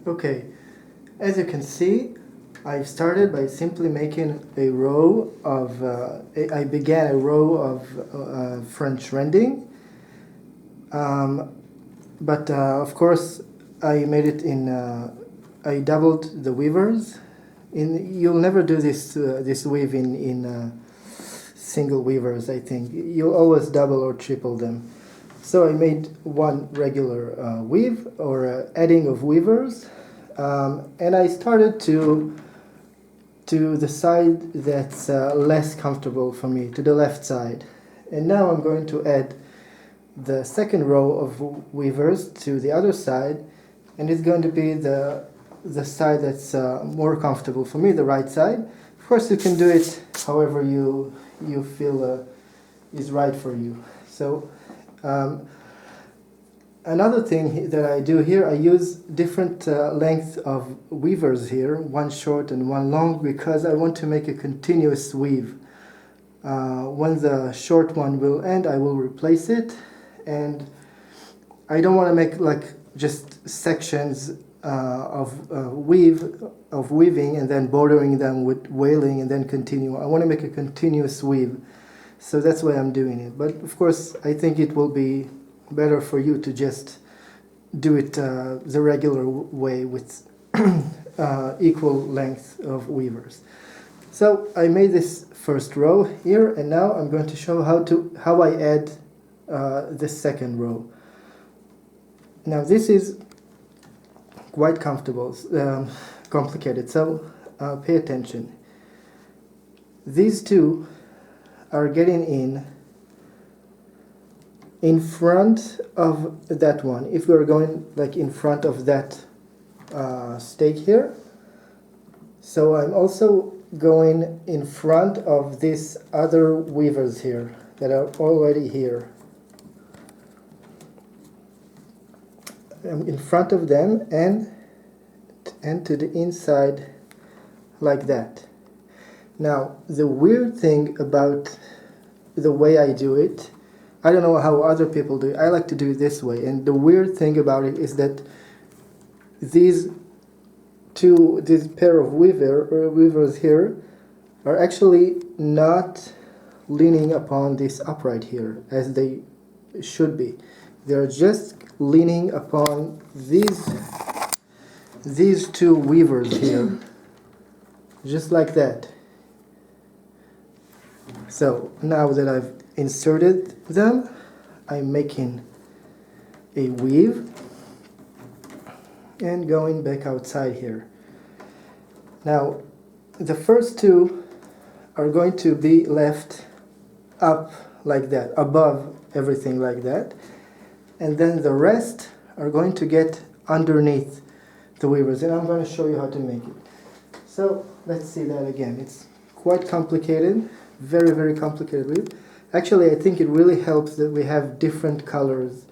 Okay, as you can see, I started by simply making a row of, I began a row of French Randing, but of course I made it in, I doubled the weavers. You'll never do this, this weave in single weavers, I think. You'll always double or triple them. So I made one regular weave, or adding of weavers, and I started to the side that's less comfortable for me, to the left side. And now I'm going to add the second row of weavers to the other side, and it's going to be the side that's more comfortable for me, the right side. Of course, you can do it however you feel is right for you. So another thing that I do here, I use different lengths of weavers here, one short and one long, because I want to make a continuous weave. When the short one will end, I will replace it, and I don't want to make like just sections of weaving and then bordering them with wailing and then continue. I want to make a continuous weave, so that's why I'm doing it. But of course, I think it will be better for you to just do it the regular way with equal length of weavers. So I made this first row here, and now I'm going to show how I add the second row. Now this is quite complicated, so pay attention. These two are getting in front of that one. If we're going like in front of that stake here, so I'm also going in front of these other weavers here that are already here. I'm in front of them and to the inside like that. Now the weird thing about the way I do it, I don't know how other people do it, I like to do it this way, and the weird thing about it is that this pair of weavers here are actually not leaning upon this upright here as they should be. They're just leaning upon these two weavers here, just like that. So now that I've inserted them, I'm making a weave and going back outside here. Now the first two are going to be left up like that, above everything like that, and then the rest are going to get underneath the weavers, and I'm going to show you how to make it. So let's see that again. It's quite complicated, very, very complicated weave. Actually, I think it really helps that we have different colors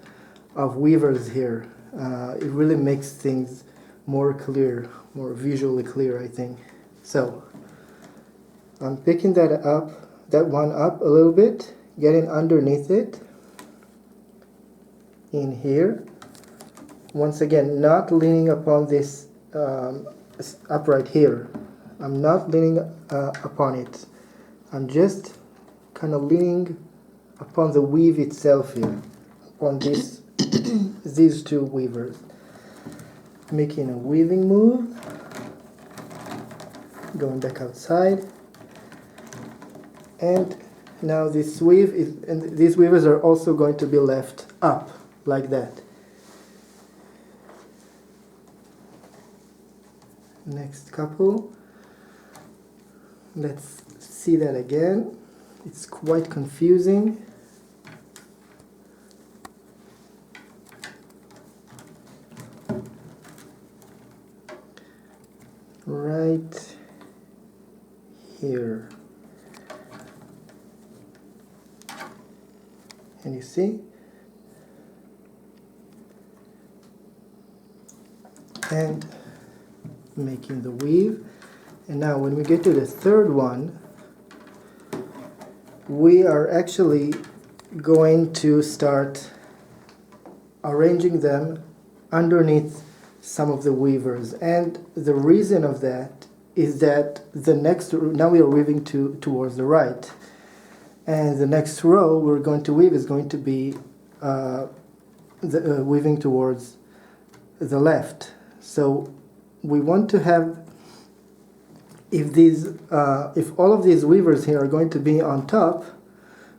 of weavers here. It really makes things more clear, more visually clear, I think. So I'm picking that one up a little bit, getting underneath it in here. Once again, not leaning upon this upright here. I'm not leaning upon it. I'm just kind of leaning upon the weave itself here, upon these two weavers. Making a weaving move, going back outside, and now this weave is, and these weavers are also going to be left up like that. Next couple, let's see that again. It's quite confusing. Right here. And you see? And making the weave. And now when we get to the third one, we are actually going to start arranging them underneath some of the weavers, and the reason of that is that the next, now we are weaving towards the right, and the next row we're going to weave is going to be weaving towards the left. So we want to have, if all of these weavers here are going to be on top,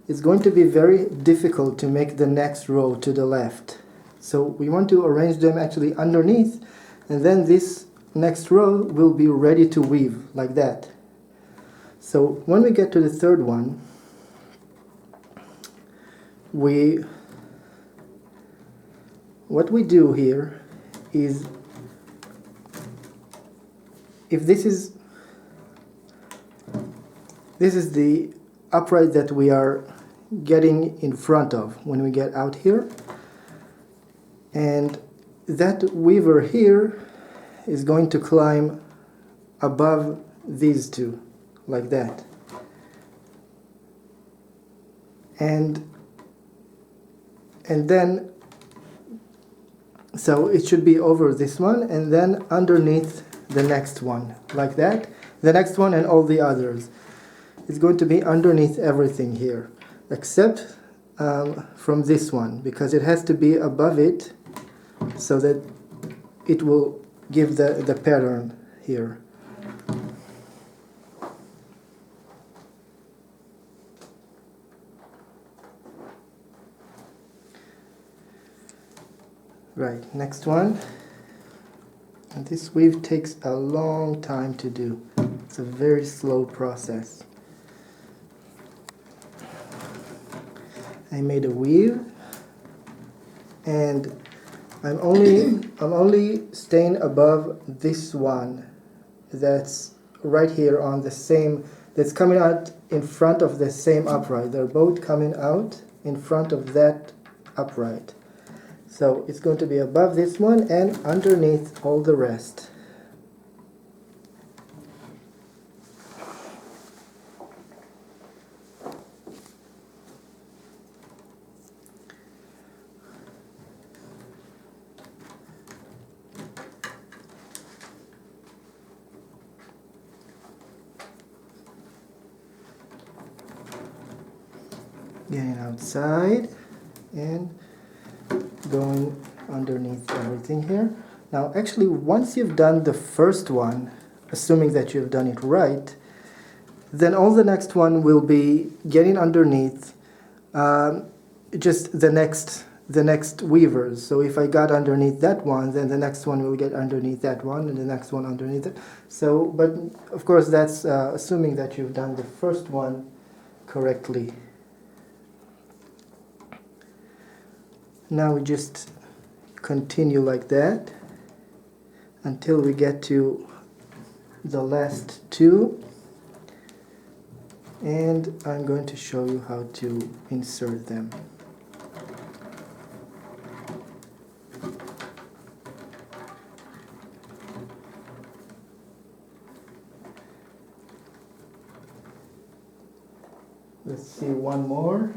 it's going to be very difficult to make the next row to the left. So we want to arrange them actually underneath, and then this next row will be ready to weave like that. So when we get to the third one, what we do here is, if this is the upright that we are getting in front of when we get out here, and that weaver here is going to climb above these two like that, and then so it should be over this one and then underneath the next one like that, the next one and all the others. It's going to be underneath everything here except from this one, because it has to be above it so that it will give the pattern here. Right, next one. And this weave takes a long time to do. It's a very slow process. I made a weave, and I'm only staying above this one that's right here on the same, that's coming out in front of the same upright. They're both coming out in front of that upright. So it's going to be above this one and underneath all the rest. Getting outside and going underneath everything here. Now actually, once you've done the first one, assuming that you've done it right, then all the next one will be getting underneath just the next weavers. So if I got underneath that one, then the next one will get underneath that one, and the next one underneath it. So, but of course that's assuming that you've done the first one correctly. Now we just continue like that until we get to the last two, and I'm going to show you how to insert them. Let's see one more.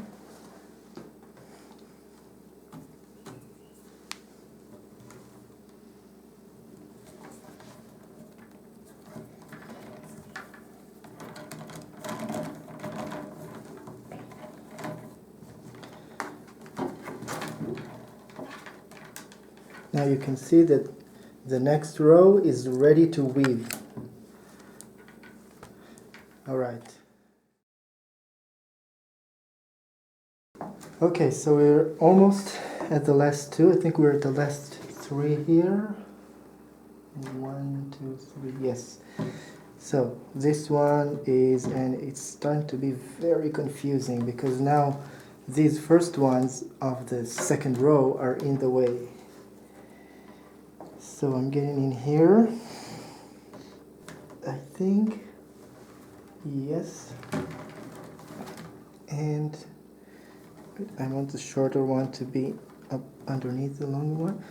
Now you can see that the next row is ready to weave. All right. Okay, so we're almost at the last two. I think we're at the last three here. 1, 2, 3, yes. So this one is, and it's starting to be very confusing because now these first ones of the second row are in the way. So I'm getting in here, I think, yes, and I want the shorter one to be up underneath the long one.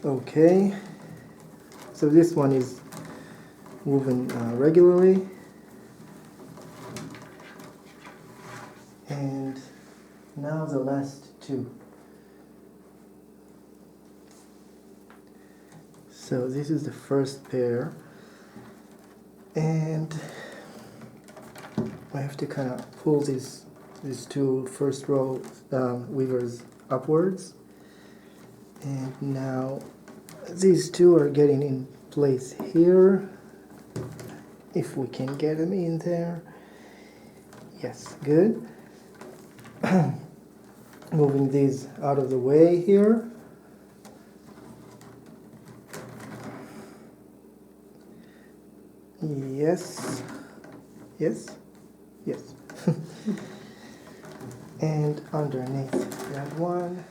Okay, so this one is woven regularly, and now the last two. So this is the first pair, and I have to kind of pull these two first row weavers upwards, and now these two are getting in place here, if we can get them in there. Yes, good. Moving these out of the way here. Yes, yes, yes. And underneath that one,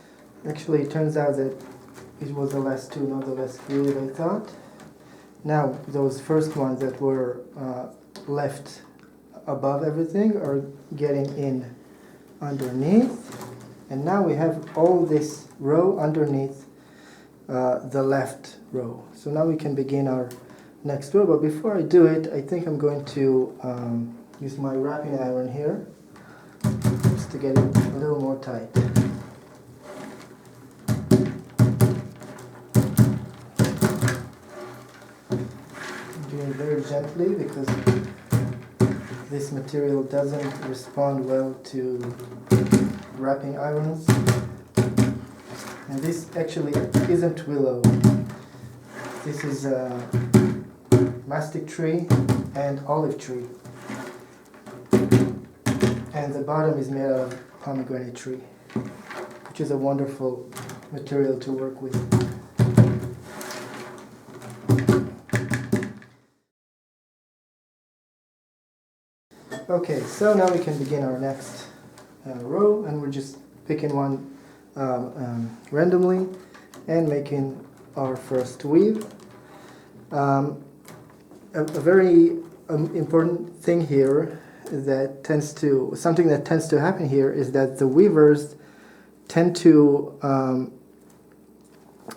actually it turns out that it was the last two, not the last three that I thought. Now those first ones that were left above everything are getting in underneath, and now we have all this row underneath the left row. So now we can begin our next row, but before I do it, I think I'm going to use my wrapping iron here just to get it a little more tight. I'm doing it very gently because this material doesn't respond well to wrapping irons. And this actually isn't willow. This is mastic tree and olive tree, and the bottom is made out of pomegranate tree, which is a wonderful material to work with. Okay, so now we can begin our next row, and we're just picking one randomly and making our first weave. A very important thing here that something that tends to happen here is that the weavers tend to, I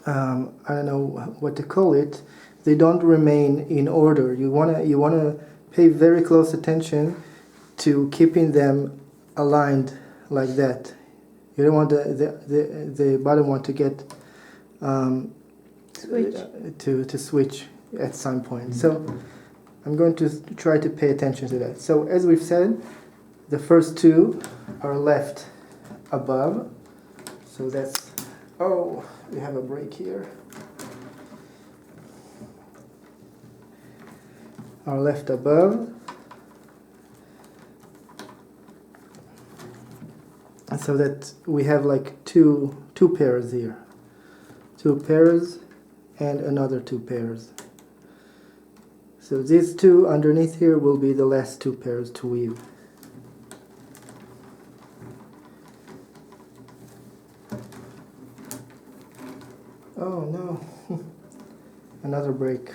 don't know what to call it, they don't remain in order. You wanna pay very close attention to keeping them aligned like that. You don't want the bottom one to get to switch at some point. So I'm going to try to pay attention to that. So as we've said, the first two are left above. So that's, oh, we have a break here. Are left above. And so that we have like two pairs here. Two pairs and another two pairs. So these two underneath here will be the last two pairs to weave. Oh no, another break.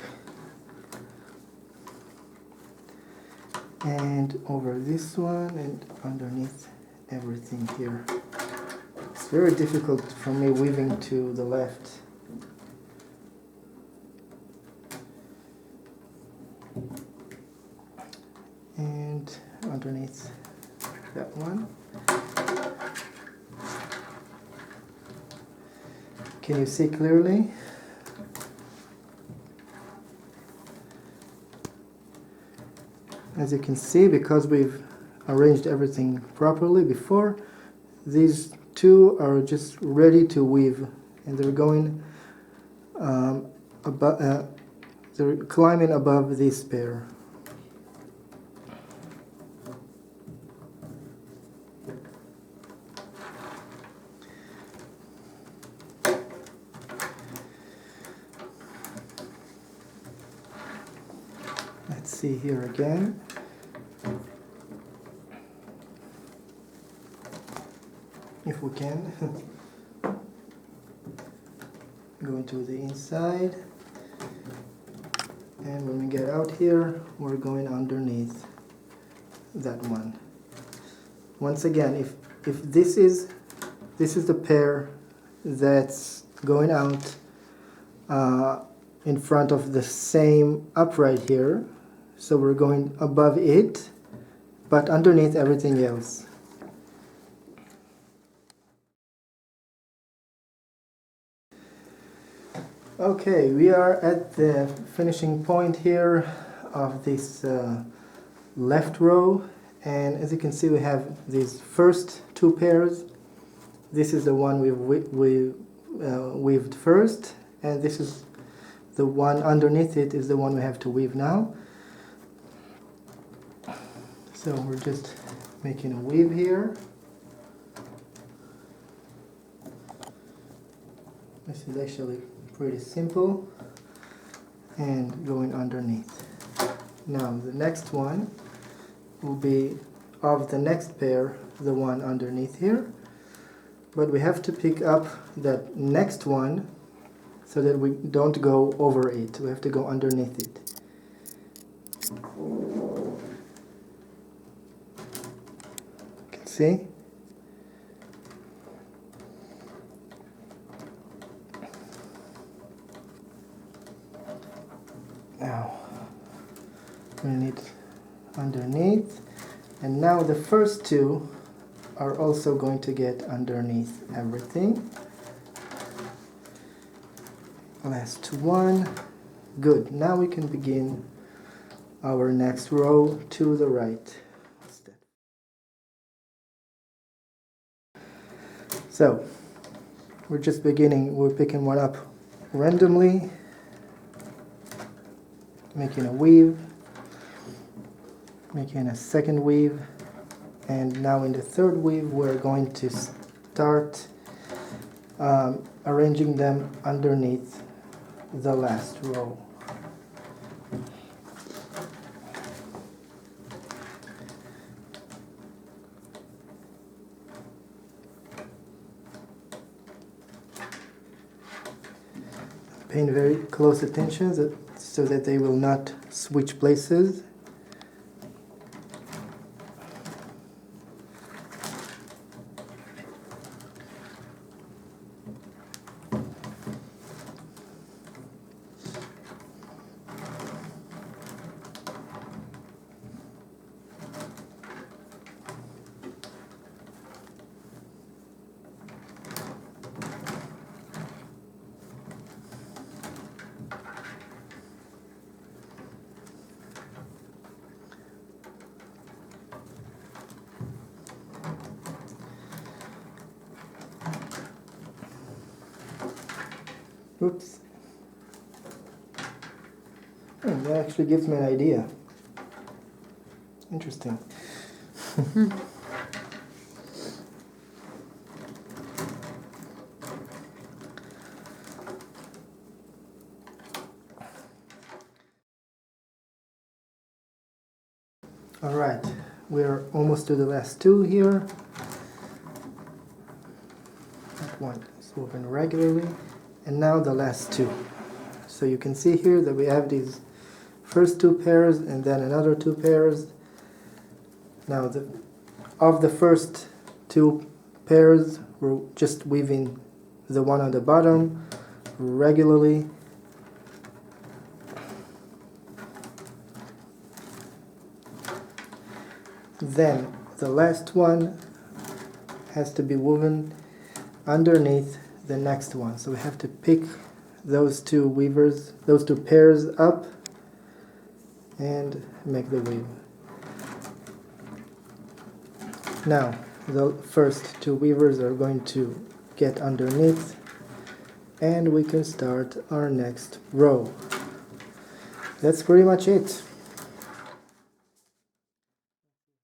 And over this one and underneath everything here. It's very difficult for me weaving to the left. And underneath that one. Can you see clearly? As you can see, because we've arranged everything properly before, these two are just ready to weave, and they're going they're climbing above this pair. Let's see here again. If we can. Going to the inside, and when we get out here, we're going underneath that one. Once again, if this is the pair that's going out in front of the same upright here, so we're going above it, but underneath everything else. Okay, we are at the finishing point here of this left row, and as you can see we have these first two pairs. This is the one we weaved first, and this is the one underneath it is the one we have to weave now. So we're just making a weave here. This is actually pretty simple, and going underneath. Now the next one will be of the next pair, the one underneath here, but we have to pick up that next one so that we don't go over it. We have to go underneath it. You can see? Now we need underneath, and now the first two are also going to get underneath everything. Last one. Good. Now we can begin our next row to the right. So we're just beginning, we're picking one up randomly, making a weave, making a second weave, and now in the third weave we're going to start arranging them underneath the last row. Paying very close attention so that they will not switch places. Oops. That actually gives me an idea. Interesting. All right, we're almost to the last two here. That one is woven regularly. And now the last two. So you can see here that we have these first two pairs and then another two pairs. Now of the first two pairs, we're just weaving the one on the bottom regularly. Then the last one has to be woven underneath the next one. So we have to pick those two weavers, those two pairs up and make the weave. Now the first two weavers are going to get underneath, and we can start our next row. That's pretty much it.